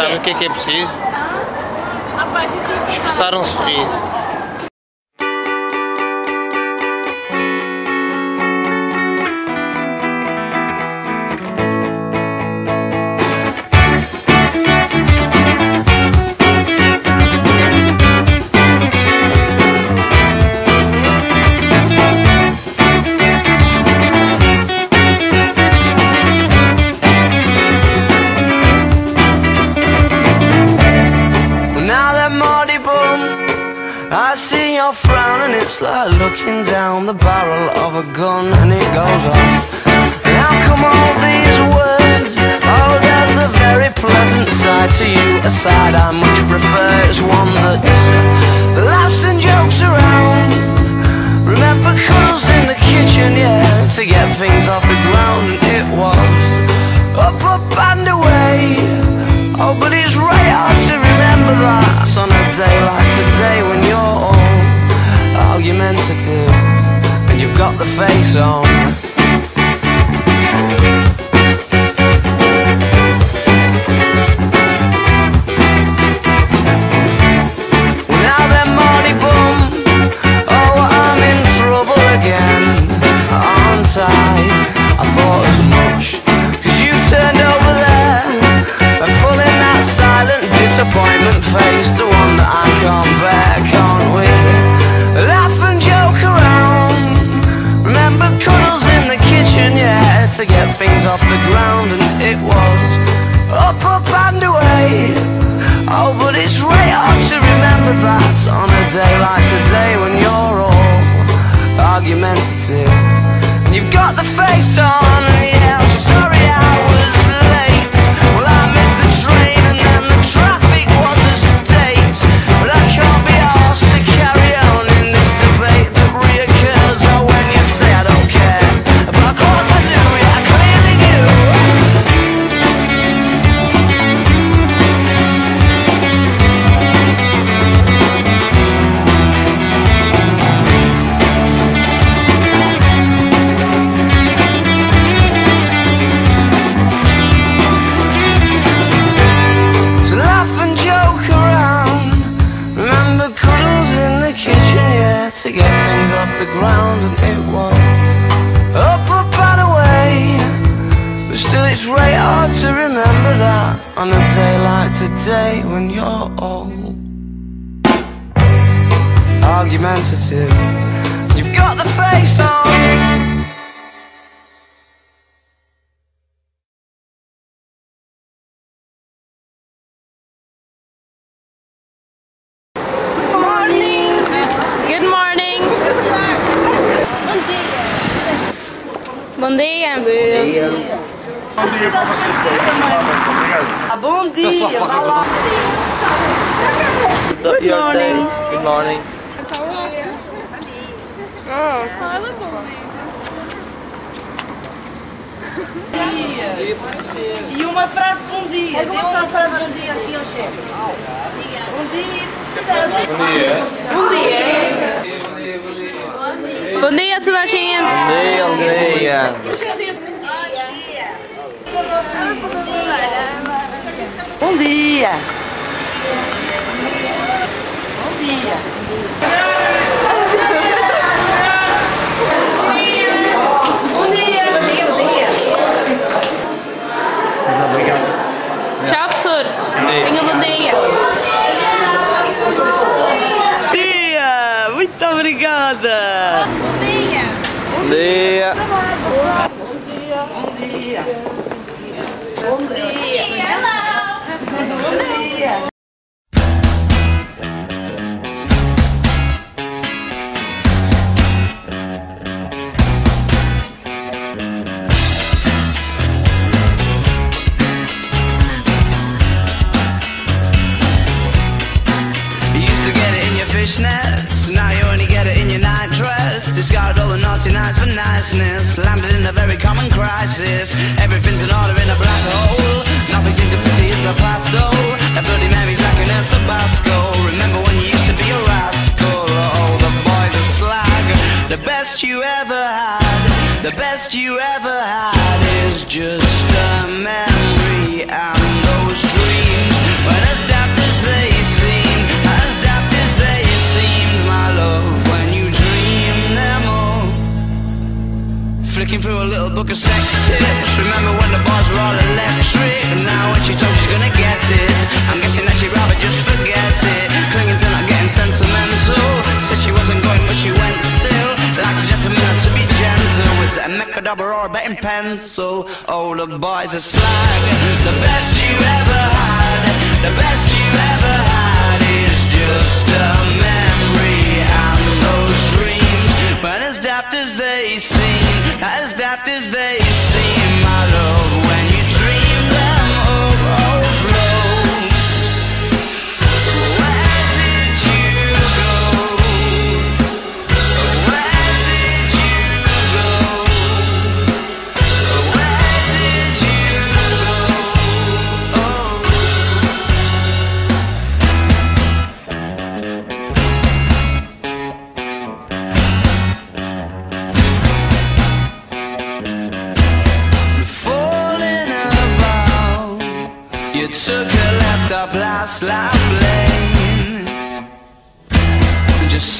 Sabes o que é preciso? Expressar um sorriso. I see your frown and it's like looking down the barrel of a gun and it goes off. And how come all these words? Oh, there's a very pleasant side to you, a side I much prefer. It's one that laughs and jokes around. Remember cuddles in the kitchen, yeah, to get things off the ground. And it was up and away. Oh, but it's right hard to remember that on a day like today when you're all argumentative and you've got the face on. Well, now then, Marty Bum, oh, I'm in trouble again, aren't I thought as much, 'cause you turned over there and pulling that silent disappointment face, the one that I can't bear, can't we? Laugh and joke around. Remember cuddles in the kitchen, yeah, to get things off the ground. And it was up and away. Oh, but it's right hard to remember that on a day like today when you're all argumentative and you've got the face on. Yeah, I'm sorry I was late. Well, I missed the train and then the traffic was a state. But I can't be asked to carry on in this debate that reoccurs. Oh, when you say I don't care, but of course I do, yeah, I clearly do. So laugh and joke around. Remember cuddles in the kitchen, yeah, to get things off the ground. And it was up and away. But still it's right hard to remember that on a day like today when you're all argumentative. You've got the face on. Good morning. Bom dia. Bom dia para vocês dois. Obrigado. Bom dia. Good morning. Good morning. E uma frase de bom dia. Dê uma frase de bom dia aqui ao chefe. Bom dia. Bom dia. Bom dia a toda a gente. Sim, alegria. Bom dia. Bom dia. Tchau, professor. Tenha um bom dia. Bom dia. Muito obrigada. Bom dia. Bom dia. Bom dia. Bom dia. Bom dia. Bom dia. Fishnets, now you only get it in your night dress. Discarded all the naughty nights for niceness. Landed in a very common crisis. Everything's in order in a black hole. Nothing seems to pity is the past though. That Bloody Mary's like an El Tabasco. Remember when you used to be a rascal? Oh, the boys are slag. The best you ever had, the best you ever had is just a memory. And those dreams flicking through a little book of sex tips. Remember when the bars were all electric? Now when she told she's gonna get it, I'm guessing that she'd rather just forget it. Clinging to not getting sentimental. Said she wasn't going but she went still. Like a gentleman had to be gentle. Was it a Mechadabra or a betting pencil? Oh, the boys are slag. The best you ever had, the best you ever had is just a memory. And those dreams, when as daft as they seem, as daft as they seem, my love, when you dream them overflow. Where did you go? Where did you go? Where did you go? Falling about, you took a left off last life lane. Just